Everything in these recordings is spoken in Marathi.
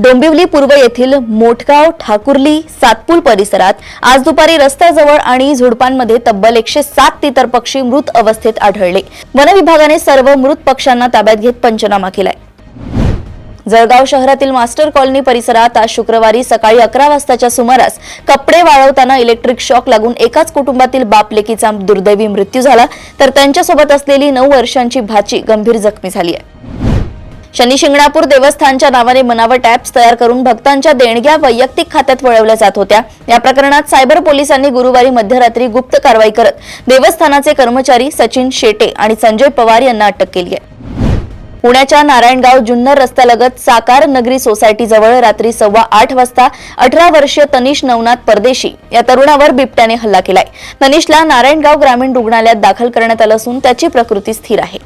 डोंबिवली पूर्व येथील मोठगाव ठाकुर्ली सातपूल परिसरात आज दुपारी रस्त्याजवळ आणि झुडपांमध्ये तब्बल 107 तितर पक्षी मृत अवस्थेत आढळले। वन विभागाने सर्व मृत पक्ष्यांना ताब्यात घेत पंचनामा केलाय। जळगाव शहरातील मास्टर कॉलनी परिसरात आज शुक्रवारी सकाळी 11 वाजताच्या सुमारास कपडे वाळवताना इलेक्ट्रिक शॉक लागून एकाच कुटुंबातील बाप लेकीचा दुर्दैवी मृत्यू झाला, तर त्यांच्यासोबत असलेली 9 वर्षांची भाची गंभीर जखमी झाली आहे। शनी शिंगणापूर देवस्थानच्या नावाने बनावट ॲप्स तयार करून भक्तांच्या देणग्या वैयक्तिक खात्यात वळवल्या जात होत्या। या प्रकरणात सायबर पोलिसांनी गुरुवारी मध्यरात्री गुप्त कारवाई करत देवस्थानाचे कर्मचारी सचिन शेटे आणि संजय पवार यांना अटक केली आहे। पुण्याच्या नारायणगाव जुन्नर रस्त्यालगत साकार नगरी सोसायटी जवळ रात्री 8:15 वाजता 18 वर्षीय तनिष नवनाथ परदेशी या तरुणावर बिबट्याने हल्ला केलाय। तनिषला नारायणगाव ग्रामीण रुग्णालयात दाखल करण्यात आलं असून त्याची प्रकृती स्थिर आहे।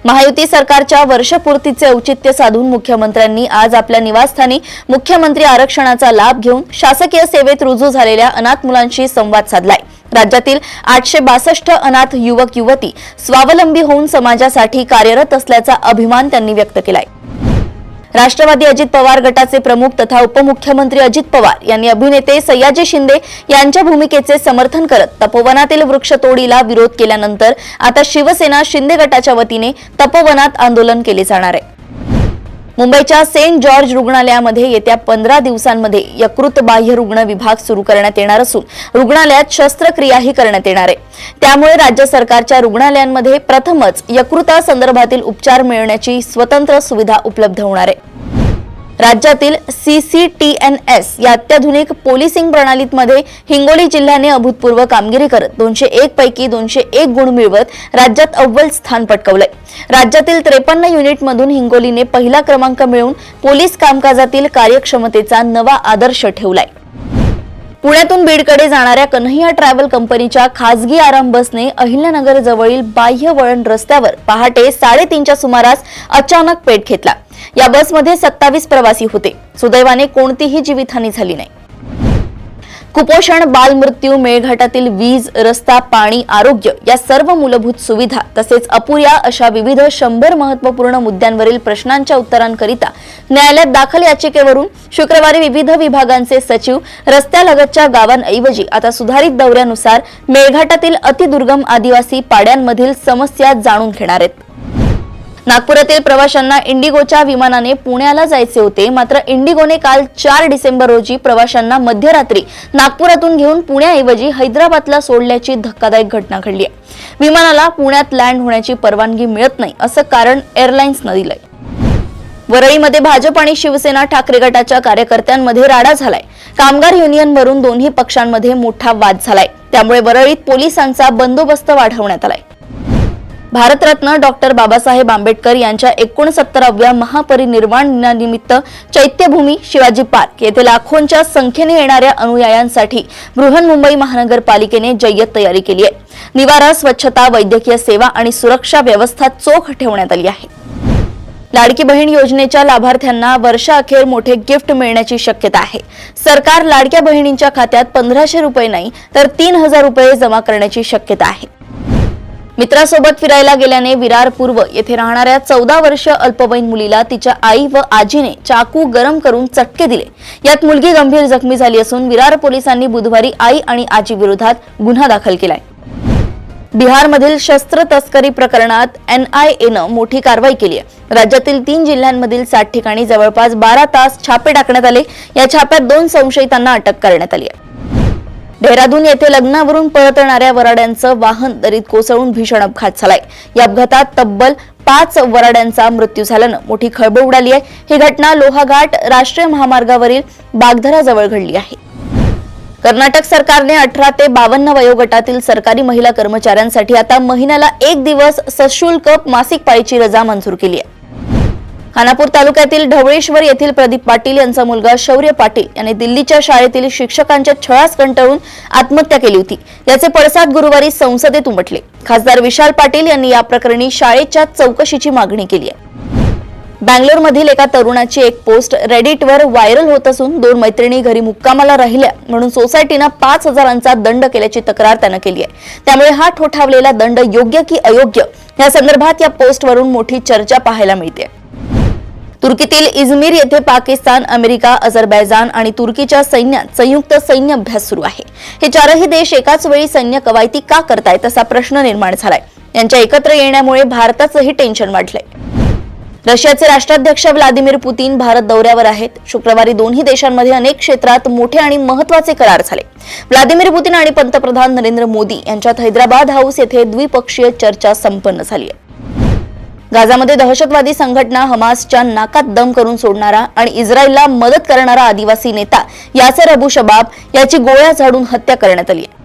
महायुती सरकारच्या वर्षपूर्तीचे औचित्य साधून मुख्यमंत्र्यांनी आज आपल्या निवासस्थानी मुख्यमंत्री आरक्षणाचा लाभ घेऊन शासकीय सेवेत रुजू झालेल्या अनाथ मुलांशी संवाद साधलाय। राज्यातील 862 अनाथ युवक युवती स्वावलंबी होऊन समाजासाठी कार्यरत असल्याचा अभिमान त्यांनी व्यक्त केलाय। राष्ट्रवादी अजित पवार गटाचे प्रमुख तथा उपमुख्यमंत्री अजित पवार यांनी अभिनेते सयाजी शिंदे यांच्या भूमिकेचे समर्थन करत तपोवनातील वृक्षतोडीला विरोध केल्यानंतर आता शिवसेना शिंदे गटाच्या वतीने तपोवनात आंदोलन केले जाणार आहे। मुंबईच्या सेंट जॉर्ज रुग्णालयामध्ये येत्या 15 दिवसांमध्ये यकृत बाह्य रुग्ण विभाग सुरू करण्यात येणार असून रुग्णालयात शस्त्रक्रियाही करण्यात येणार आहे। त्यामुळे राज्य सरकारच्या रुग्णालयांमध्ये प्रथमच यकृतासंदर्भातील उपचार मिळण्याची स्वतंत्र सुविधा उपलब्ध होणार आहे। राज्यातील CCTNS या अत्याधुनिक पोलिसिंग प्रणालीमध्ये हिंगोली जिल्ह्याने अभूतपूर्व कामगिरी करत 201 पैकी 201 गुण मिळवत राज्यात अव्वल स्थान पटकावलंय। राज्यातील 53 युनिटमधून हिंगोलीने पहिला क्रमांक मिळवून पोलीस कामकाजातील कार्यक्षमतेचा नवा आदर्श ठेवलाय। पुण्यातून बीडकडे जाणाऱ्या कन्हैया ट्रॅव्हल कंपनीच्या खासगी आराम बसने अहिल्यानगर जवळील बाह्य वळण रस्त्यावर पहाटे 3:30च्या सुमारास अचानक पेट घेतला। या बसमध्ये 27 प्रवासी होते। सुदैवाने कोणतीही जीवितहानी झाली नाही। कुपोषण, बालमृत्यू, मेळघाटातील वीज, रस्ता, पाणी, आरोग्य या सर्व मूलभूत सुविधा तसेच अपुऱ्या अशा विविध 100 महत्त्वपूर्ण मुद्द्यांवरील प्रश्नांच्या उत्तरांकरिता न्यायालयात दाखल याचिकेवरून शुक्रवारी विविध विभागांचे सचिव रस्त्यालगतच्या गावांऐवजी आता सुधारित दौऱ्यानुसार मेळघाटातील अतिदुर्गम आदिवासी पाड्यांमधील समस्या जाणून घेणार आहेत। नागपुरातील प्रवाशांना इंडिगोच्या विमानाने पुण्याला जायचे होते, मात्र इंडिगोने काल 4 डिसेंबर रोजी प्रवाशांना मध्यरात्री नागपुरातून घेऊन पुण्याऐवजी हैदराबादला सोडल्याची धक्कादायक घटना घडली आहे। विमानाला पुण्यात लँड होण्याची परवानगी मिळत नाही असं कारण एअरलाइन्सनं दिलंय। वरळीमध्ये भाजप आणि शिवसेना ठाकरे गटाच्या कार्यकर्त्यांमध्ये राडा झालाय। कामगार युनियनवरून दोन्ही पक्षांमध्ये मोठा वाद झालाय। त्यामुळे वरळीत पोलिसांचा बंदोबस्त वाढवण्यात आलाय। भारतरत्न डॉक्टर बाबासाहेब आंबेडकर यांच्या 69व्या महापरिनिर्वाण दिनानिमित्त चैत्यभूमी शिवाजी पार्क येथे लाखोंच्या संख्येने येणाऱ्या अनुयायांसाठी बृहन्मुंबई महानगरपालिकेने जय्यत तयारी केली आहे। निवारा, स्वच्छता, वैद्यकीय सेवा आणि सुरक्षा व्यवस्था चोख ठेवण्यात आली आहे। लाडकी बहीण योजनेच्या लाभार्थ्यांना वर्षाअखेर मोठे गिफ्ट मिळण्याची शक्यता आहे। सरकार लाडक्या बहिणींच्या खात्यात 1500 रुपये नाही तर 3000 रुपये जमा करण्याची शक्यता आहे। मित्रासोबत फिरायला गेल्याने विरार पूर्व येथे राहणाऱ्या 14 वर्षीय अल्पवयीन मुलीला तिच्या आई व आजीने चाकू गरम करून चटके दिले। यात मुलगी गंभीर जखमी झाली असून विरार पोलिसांनी बुधवारी आई आणि आजी विरोधात गुन्हा दाखल केलाय। बिहारमधील शस्त्र तस्करी प्रकरणात NIAनं मोठी कारवाई केली आहे। राज्यातील 3 जिल्ह्यांमधील 60 ठिकाणी जवळपास 12 तास छापे टाकण्यात आले। या छाप्यात 2 संशयितांना अटक करण्यात आली आहे। देहरादून येथे लग्नावरून परतणाऱ्या वराड्यांचं वाहन दरीत कोसळून भीषण अपघात झालाय। या अपघातात तब्बल 5 वराड्यांचा मृत्यू झाल्यानं मोठी खळबळ उडाली आहे। ही घटना लोहाघाट राष्ट्रीय महामार्गावरील बागधराजवळ घडली आहे। कर्नाटक सरकारने 18 ते 52 वयोगटातील सरकारी महिला कर्मचाऱ्यांसाठी आता महिन्याला 1 दिवस सशुल्क मासिक पाळीची रजा मंजूर केली आहे। खानापूर तालुक्यातील ढवळेश्वर येथील प्रदीप पाटील यांचा मुलगा शौर्य पाटील याने दिल्लीच्या शाळेतील शिक्षकांच्या छळास कंटाळून आत्महत्या केली होती। याचे पडसाद गुरुवारी संसदेत उमटले। खासदार विशाल पाटील यांनी या प्रकरणी शाळेच्या चौकशीची मागणी केली आहे। बंगलोरमधील एका तरुणाची एक पोस्ट रेडिटवर व्हायरल होत असून 2 मैत्रिणी घरी मुक्कामाला राहिल्या म्हणून सोसायटीनं 5000चा दंड केल्याची तक्रार त्यानं केली आहे। त्यामुळे हा ठोठावलेला दंड योग्य की अयोग्य या संदर्भात या पोस्टवरून मोठी चर्चा पाहायला मिळते। तुर्कीतील इझमिर येथे पाकिस्तान, अमेरिका, अझरबैजान आणि तुर्कीच्या सैन्यात संयुक्त सैन्य अभ्यास सुरू आहे. हे चारही देश एकाच वेळी सैन्य कवायती का करतायत असा प्रश्न निर्माण झालाय. यांच्या एकत्र येण्यामुळे भारताचंही टेन्शन वाढलंय. रशियाचे राष्ट्राध्यक्ष व्लादिमीर पुतीन भारत दौऱ्यावर आहेत. शुक्रवारी दोन्ही देशांमध्ये अनेक क्षेत्रात मोठे आणि महत्त्वाचे करार झाले. व्लादिमीर पुतीन आणि पंतप्रधान नरेंद्र मोदी यांच्यात हैदराबाद हाऊस येथे द्विपक्षीय चर्चा संपन्न झाली आहे. गाझामध्ये दहशतवादी संघटना हमासच्या नाकात दम करून सोडणारा आणि इस्रायलला मदत करणारा आदिवासी नेता यासर अबू शबाब याची गोळ्या झाडून हत्या करण्यात आली आहे.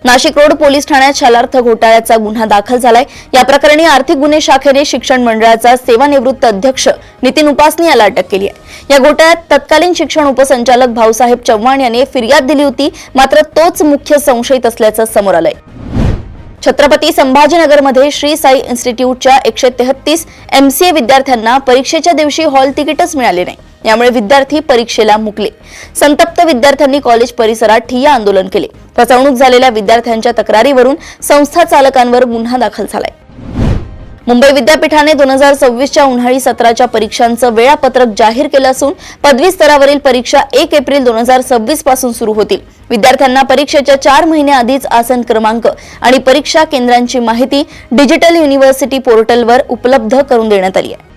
नाशिक रोड पोलीस ठाण्यात शालार्थ घोटाळ्याचा गुन्हा दाखल झालाय. या प्रकरणी आर्थिक गुन्हे शाखेने शिक्षण मंडळाचा सेवानिवृत्त अध्यक्ष नितीन उपासनी याला अटक केली आहे. या घोटाळ्यात तत्कालीन शिक्षण उपसंचालक भाऊसाहेब चव्हाण यांनी फिर्याद दिली होती, मात्र तोच मुख्य संशयित असल्याचं समोर आलंय. छत्रपती संभाजीनगरमध्ये श्री साई इन्स्टिट्यूटच्या 133 MCA विद्यार्थ्यांना परीक्षेच्या दिवशी हॉल तिकीटच मिळाले नाही. यामुळे विद्यार्थी परीक्षेला मुकले. संतप्त विद्यार्थ्यांनी कॉलेज परिसरात ठिय्या आंदोलन केले. फसवणूक झालेल्या विद्यार्थ्यांच्या तक्रारीवरून संस्था चालकांवर गुन्हा दाखल झालाय. मुंबई विद्यापीठाने 2026च्या उन्हाळी सत्राच्या परीक्षांचं वेळापत्रक जाहीर केलं असून पदवी स्तरावरील परीक्षा 1 एप्रिल 2026 पासून सुरू होतील. विद्यार्थ्यांना परीक्षेच्या 4 महिन्याआधीच आसन क्रमांक आणि परीक्षा केंद्रांची माहिती डिजिटल युनिव्हर्सिटी पोर्टलवर उपलब्ध करून देण्यात आली आहे.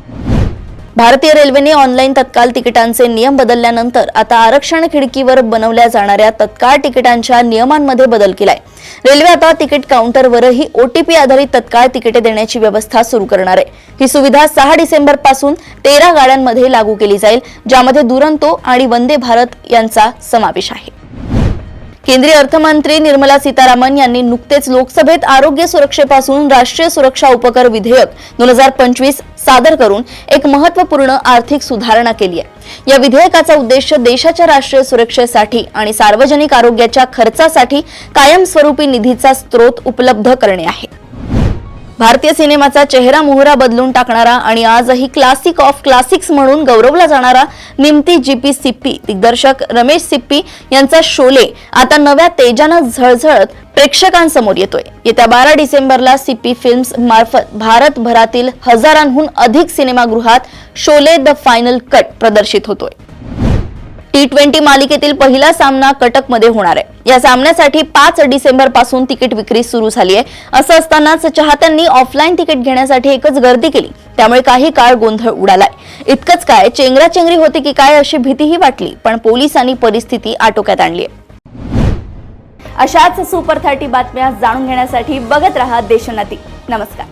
भारतीय रेल्वेने ऑनलाईन तत्काळ तिकिटांचे नियम बदलल्यानंतर आता आरक्षण खिडकीवर बनवल्या जाणाऱ्या तत्काळ तिकिटांच्या नियमांमध्ये बदल केलाय. रेल्वे आता तिकीट काउंटरवरही OTP आधारित तत्काळ तिकिटे देण्याची व्यवस्था सुरू करणार आहे. ही सुविधा 6 डिसेंबर पासून 13 गाड्यांमध्ये लागू केली जाईल, ज्यामध्ये दुरंतो आणि वंदे भारत यांचा समावेश आहे. केंद्रीय अर्थमंत्री निर्मला सीतारामन यांनी नुकतेच लोकसभेत आरोग्य सुरक्षेपासून राष्ट्रीय सुरक्षा उपकर विधेयक 2025 सादर करून एक महत्त्वपूर्ण आर्थिक सुधारणा केली आहे. या विधेयकाचा उद्देश देशाच्या राष्ट्रीय सुरक्षेसाठी आणि सार्वजनिक आरोग्याच्या खर्चासाठी कायमस्वरूपी निधीचा स्रोत उपलब्ध करणे आहे. भारतीय सिनेमाचा चेहरा मोहरा बदलून टाकणारा आणि आजही क्लासिक ऑफ क्लासिक्स म्हणून गौरवला जाणारा निमती GP सिप्पी दिग्दर्शक रमेश सिप्पी यांचा शोले आता नव्या तेजानं झळझळत प्रेक्षकांसमोर येतोय. येत्या 12 डिसेंबरला सिप्पी फिल्म्स मार्फत भारतभरातील हजारांहून अधिक सिनेमागृहात शोले द फायनल कट प्रदर्शित होतोय. T20 मालिकेतील पहिला सामना कटकमध्ये होणार आहे. या सामन्यासाठी 5 डिसेंबर पासून तिकीट विक्री सुरू झाली आहे. असं असतानाच चाहत्यांनी ऑफलाईन तिकीट घेण्यासाठी एकच गर्दी केली. त्यामुळे काही काळ गोंधळ उडालाय. इतकंच काय, चेंगराचेंगरी होती की काय अशी भीतीही वाटली, पण पोलिसांनी परिस्थिती आटोक्यात आणली आहे. अशाच सुपर 30 बातम्या जाणून घेण्यासाठी बघत रहा देशोन्नती. नमस्कार.